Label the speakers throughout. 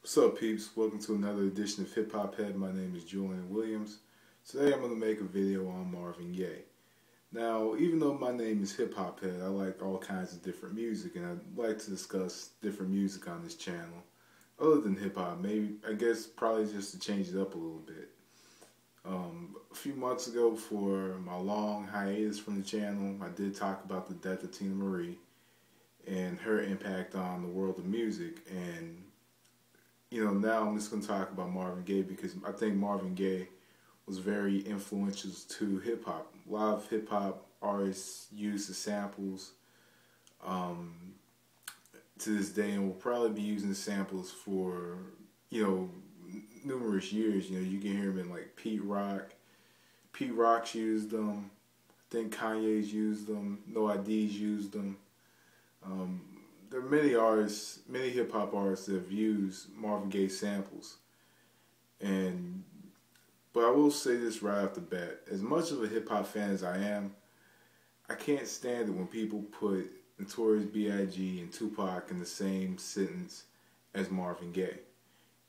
Speaker 1: What's up, peeps? Welcome to another edition of Hip Hop Head. My name is Julian Williams. Today I'm going to make a video on Marvin Gaye. Now, even though my name is Hip Hop Head, I like all kinds of different music, and I'd like to discuss different music on this channel. Other than hip hop, I guess probably just to change it up a little bit. A few months ago, for my long hiatus from the channel, I did talk about the death of Tina Marie and her impact on the world of music. And now I'm just going to talk about Marvin Gaye because I think Marvin Gaye was very influential to hip hop. A lot of hip hop artists use the samples to this day, and will probably be using the samples for numerous years. You can hear them in like Pete Rock. Pete Rock's used them. I think Kanye's used them. No ID's used them. There are many artists, many hip hop artists that have used Marvin Gaye samples. But I will say this right off the bat: as much of a hip hop fan as I am, I can't stand it when people put Notorious B.I.G. and Tupac in the same sentence as Marvin Gaye.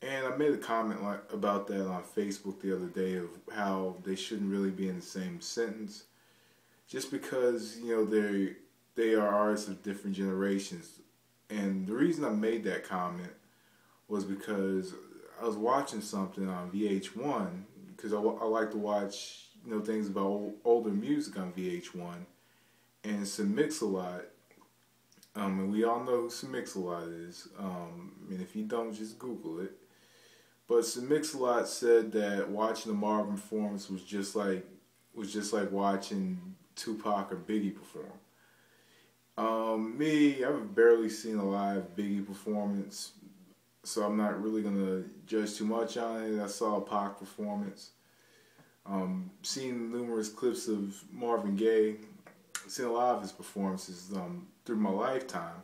Speaker 1: And I made a comment about that on Facebook the other day of how they shouldn't really be in the same sentence, just because they are artists of different generations. And the reason I made that comment was because I was watching something on VH1, because I like to watch things about older music on VH1, and Some Mix-a-Lot. And we all know who Some Mix-a-Lot is. If you don't, just Google it. But Some Mix-a-Lot said that watching the Marvin performance was just like watching Tupac or Biggie perform. I've barely seen a live Biggie performance, so I'm not really gonna judge too much on it. I saw a Pac performance. Seen numerous clips of Marvin Gaye. Seen a lot of his performances through my lifetime,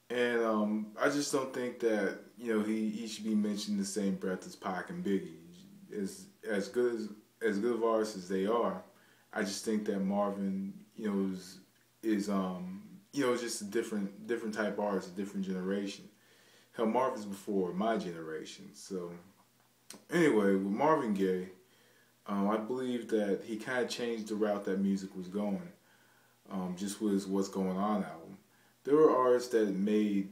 Speaker 1: and I just don't think that he should be mentioned in the same breath as Pac and Biggie. As good of artists as they are, I just think that Marvin is just a different type of artist, a different generation. Hell, Marvin's before my generation. So anyway, with Marvin Gaye, I believe that he kind of changed the route that music was going. Just with his What's Going On album. There were artists that made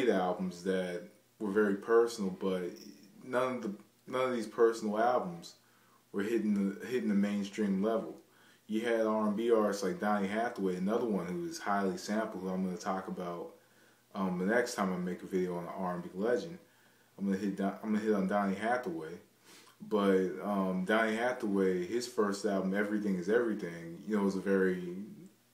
Speaker 1: albums that were very personal, but none of these personal albums were hitting the mainstream level. You had R&B artists like Donny Hathaway, another one who is highly sampled, who I'm going to talk about the next time I make a video on an R&B legend. I'm going to hit on Donny Hathaway. But Donny Hathaway, his first album, Everything Is Everything,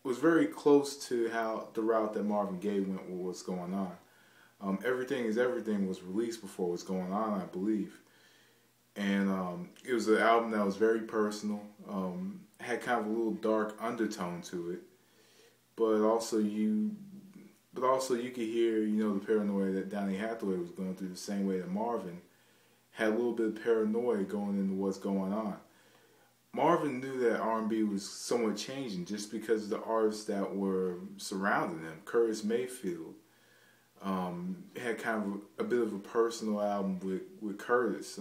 Speaker 1: was very close to the route that Marvin Gaye went with What's Going On. Everything Is Everything was released before What's Going On, I believe. And it was an album that was very personal, had kind of a little dark undertone to it, but also you could hear the paranoia that Donny Hathaway was going through, the same way that Marvin had a little bit of paranoia going into What's Going On. Marvin knew that R&B was somewhat changing just because of the artists that were surrounding him. Curtis Mayfield had kind of a bit of a personal album with Curtis.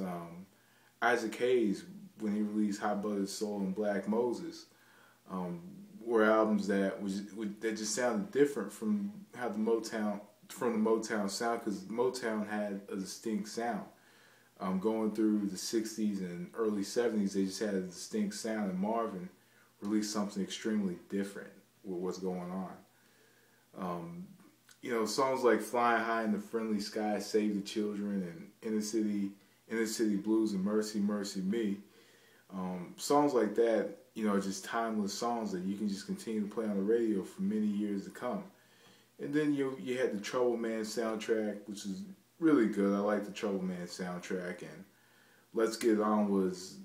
Speaker 1: Isaac Hayes, when he released Hot Buttered Soul and Black Moses, were albums that just sounded different from the Motown sound, because Motown had a distinct sound. Going through the 60s and early 70s, they just had a distinct sound, and Marvin released something extremely different with What's Going On. Songs like Flying High in the Friendly Sky, Save the Children, and Inner City Blues and Mercy, Mercy Me. Songs like that, are just timeless songs that you can just continue to play on the radio for many years to come. And then you had the Trouble Man soundtrack, which is really good. I like the Trouble Man soundtrack, and Let's Get It On was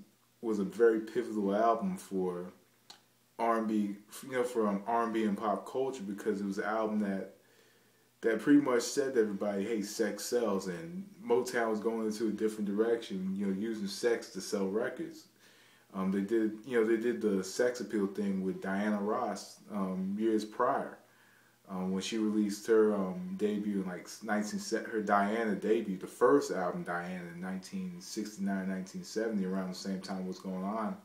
Speaker 1: a very pivotal album for R&B, for R&B and pop culture, because it was an album that pretty much said to everybody, hey, sex sells, and Motown was going into a different direction, using sex to sell records. They did the sex appeal thing with Diana Ross years prior. When she released her debut in like her Diana debut, the first album Diana in 1969, 1970, around the same time What's Going On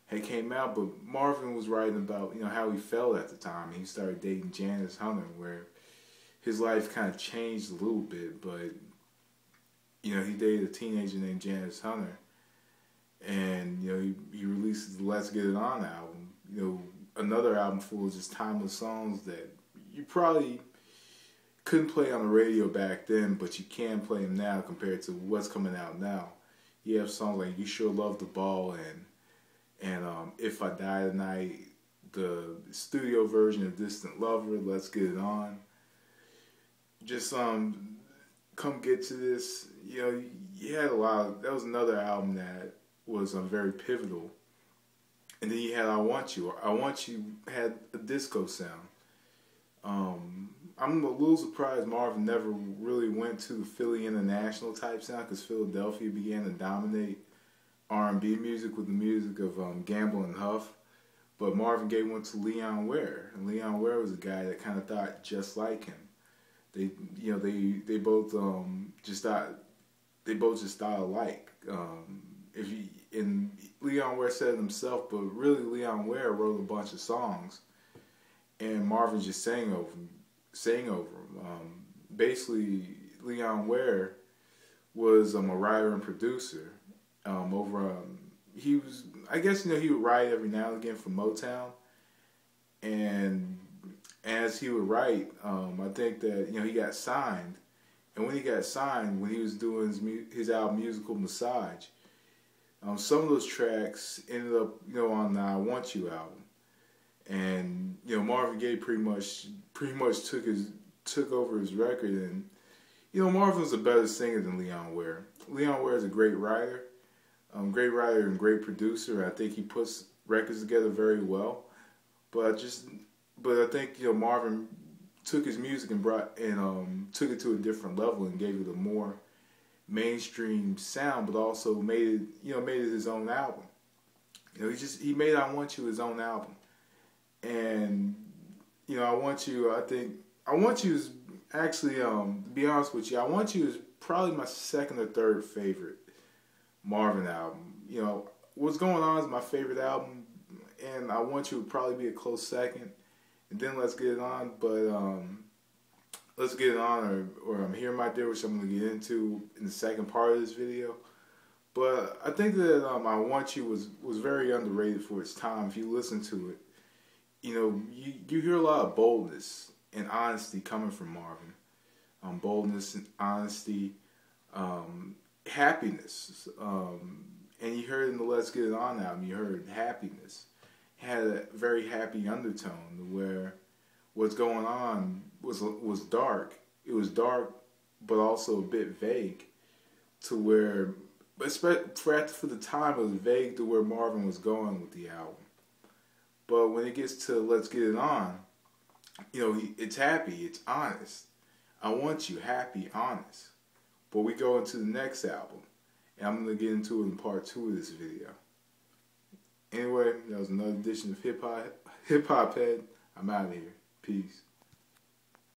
Speaker 1: had came out. But Marvin was writing about how he felt at the time. He started dating Janice Hunter, where his life kind of changed a little bit. But he dated a teenager named Janice Hunter, and he releases the Let's Get It On album. Another album full of just timeless songs that you probably couldn't play on the radio back then, but you can play them now compared to what's coming out now. You have songs like You Sure Love the Ball and If I Die Tonight, the studio version of Distant Lover, Let's Get It On. Just Come Get to This. You had a lot of, that was another album that was very pivotal. And then you had I Want You. I Want You had a disco sound. I'm a little surprised Marvin never really went to the Philly International type sound, because Philadelphia began to dominate R&B music with the music of Gamble and Huff. But Marvin Gaye went to Leon Ware, and Leon Ware was a guy that kind of thought just like him. They both just thought alike. And Leon Ware said it himself, but really Leon Ware wrote a bunch of songs, and Marvin just sang over them. Basically, Leon Ware was a writer and producer. He was, I guess, he would write every now and again for Motown, and as he would write, I think that he got signed, and when he got signed, when he was doing his album Musical Massage, some of those tracks ended up on the I Want You album. And Marvin Gaye pretty much took over his record, and Marvin was a better singer than Leon Ware. Leon Ware is a great writer and great producer. I think he puts records together very well. But I think Marvin took his music and took it to a different level and gave it a more mainstream sound, but also made it his own album. He made I Want You his own album. And I Want You, I think I Want You is actually, to be honest with you, I Want You is probably my second or third favorite Marvin album. What's Going On is my favorite album, and I Want You would probably be a close second, and then Let's Get It On. But Let's Get It On or I'm Here My Dear, which I'm going to get into in the second part of this video. But I think that I Want You was very underrated for its time. If you listen to it, you hear a lot of boldness and honesty coming from Marvin. Boldness and honesty, happiness. And you heard in the Let's Get It On album, you heard happiness. It had a very happy undertone where What's Going On was dark. It was dark, but also a bit vague, to where, but for the time, it was vague to where Marvin was going with the album. But when it gets to Let's Get It On, it's happy, it's honest. I Want You, happy, honest. But we go into the next album, and I'm going to get into it in part 2 of this video. Anyway, that was another edition of Hip Hop Head. I'm out of here. Peace.